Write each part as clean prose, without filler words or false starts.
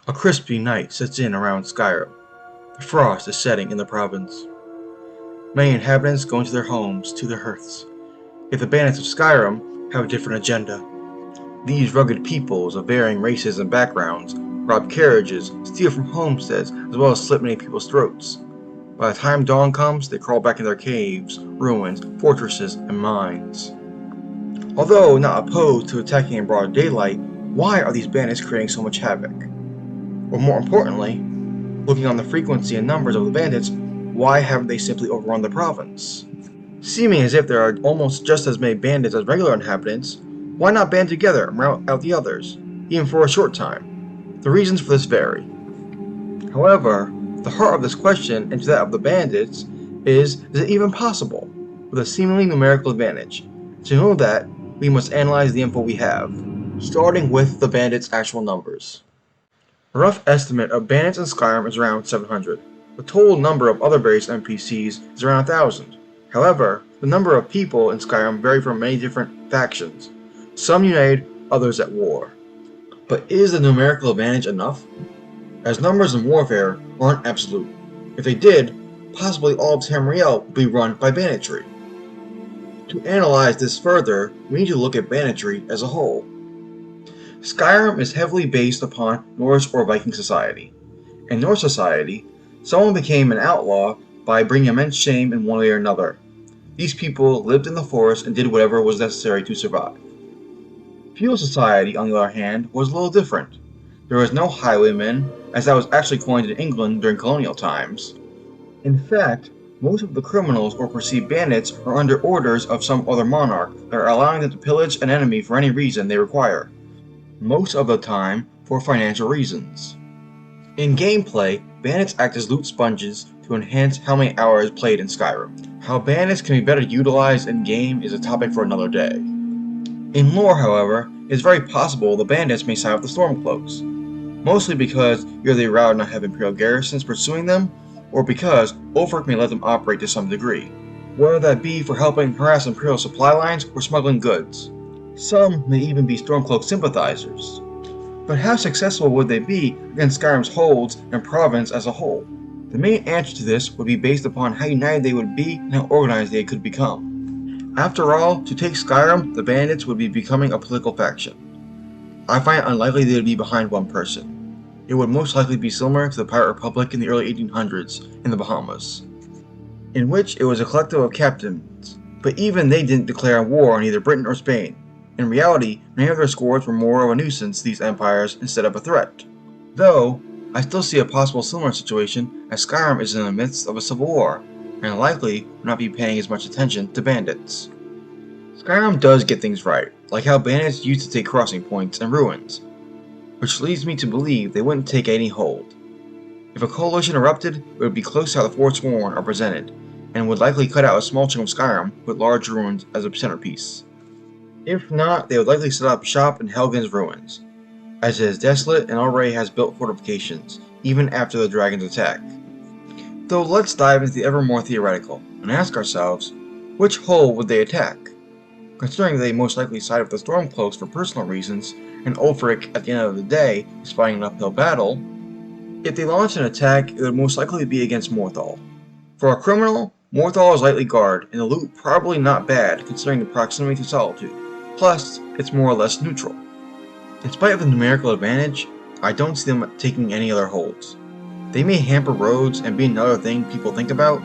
A crispy night sets in around Skyrim. The frost is setting in the province. Many inhabitants go into their homes, to their hearths. Yet the bandits of Skyrim have a different agenda. These rugged peoples of varying races and backgrounds rob carriages, steal from homesteads, as well as slit many people's throats. By the time dawn comes, they crawl back in their caves, ruins, fortresses, and mines. Although not opposed to attacking in broad daylight, why are these bandits creating so much havoc? Or more importantly, looking on the frequency and numbers of the bandits, why haven't they simply overrun the province? Seeming as if there are almost just as many bandits as regular inhabitants, why not band together and rout out the others, even for a short time? The reasons for this vary. However, the heart of this question, and to that of the bandits, is it even possible, with a seemingly numerical advantage? To know that, we must analyze the info we have, starting with the bandits' actual numbers. A rough estimate of bandits in Skyrim is around 700. The total number of other various NPCs is around 1,000. However, the number of people in Skyrim vary from many different factions, some united, others at war. But is the numerical advantage enough? As numbers in warfare aren't absolute. If they did, possibly all of Tamriel would be run by banditry. To analyze this further, we need to look at banditry as a whole. Skyrim is heavily based upon Norse or Viking society. In Norse society, someone became an outlaw by bringing immense shame in one way or another. These people lived in the forest and did whatever was necessary to survive. Feudal society, on the other hand, was a little different. There was no highwaymen, as that was actually coined in England during colonial times. In fact, most of the criminals or perceived bandits are under orders of some other monarch that are allowing them to pillage an enemy for any reason they require. Most of the time for financial reasons. In gameplay, bandits act as loot sponges to enhance how many hours played in Skyrim. How bandits can be better utilized in game is a topic for another day. In lore, however, it is very possible the bandits may side with the Stormcloaks, mostly because either they rather not have Imperial garrisons pursuing them, or because Ulfric may let them operate to some degree, whether that be for helping harass Imperial supply lines or smuggling goods. Some may even be Stormcloak sympathizers. But how successful would they be against Skyrim's holds and province as a whole? The main answer to this would be based upon how united they would be and how organized they could become. After all, to take Skyrim, the bandits would be becoming a political faction. I find it unlikely they would be behind one person. It would most likely be similar to the Pirate Republic in the early 1800s in the Bahamas, in which it was a collective of captains, but even they didn't declare war on either Britain or Spain. In reality, many of their scores were more of a nuisance to these empires instead of a threat. Though, I still see a possible similar situation as Skyrim is in the midst of a civil war, and likely will not be paying as much attention to bandits. Skyrim does get things right, like how bandits used to take crossing points and ruins, which leads me to believe they wouldn't take any hold. If a coalition erupted, it would be close to how the Forsworn are presented, and would likely cut out a small chunk of Skyrim with large ruins as a centerpiece. If not, they would likely set up shop in Helgen's ruins, as it is desolate and already has built fortifications, even after the dragon's attack. Though let's dive into the ever more theoretical, and ask ourselves, which hole would they attack? Considering they most likely side with the Stormcloaks for personal reasons, and Ulfric at the end of the day is fighting an uphill battle, if they launch an attack, it would most likely be against Morthal. For a criminal, Morthal is lightly guarded, and the loot probably not bad considering the proximity to Solitude. Plus, it's more or less neutral. In spite of the numerical advantage, I don't see them taking any other holds. They may hamper roads and be another thing people think about,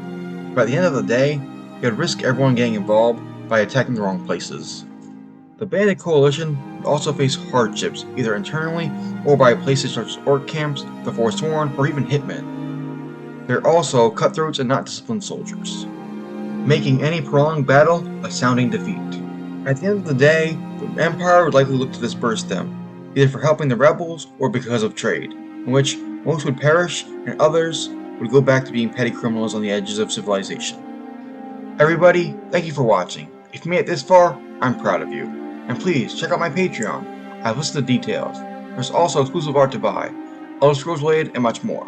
but at the end of the day, it would risk everyone getting involved by attacking the wrong places. The bandit coalition would also face hardships, either internally or by places such as orc camps, the Forsworn, or even hitmen. They're also cutthroats and not disciplined soldiers, making any prolonged battle a sounding defeat. At the end of the day, the Empire would likely look to disperse them, either for helping the rebels or because of trade, in which most would perish and others would go back to being petty criminals on the edges of civilization. Everybody, thank you for watching. If you made it this far, I'm proud of you. And please, check out my Patreon. I've listed the details. There's also exclusive art to buy, Elderscrolls related, and much more.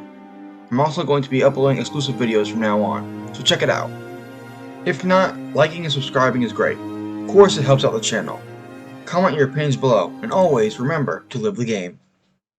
I'm also going to be uploading exclusive videos from now on, so check it out. If not, liking and subscribing is great. Of course, it helps out the channel. Comment your opinions below, and always remember to live the game.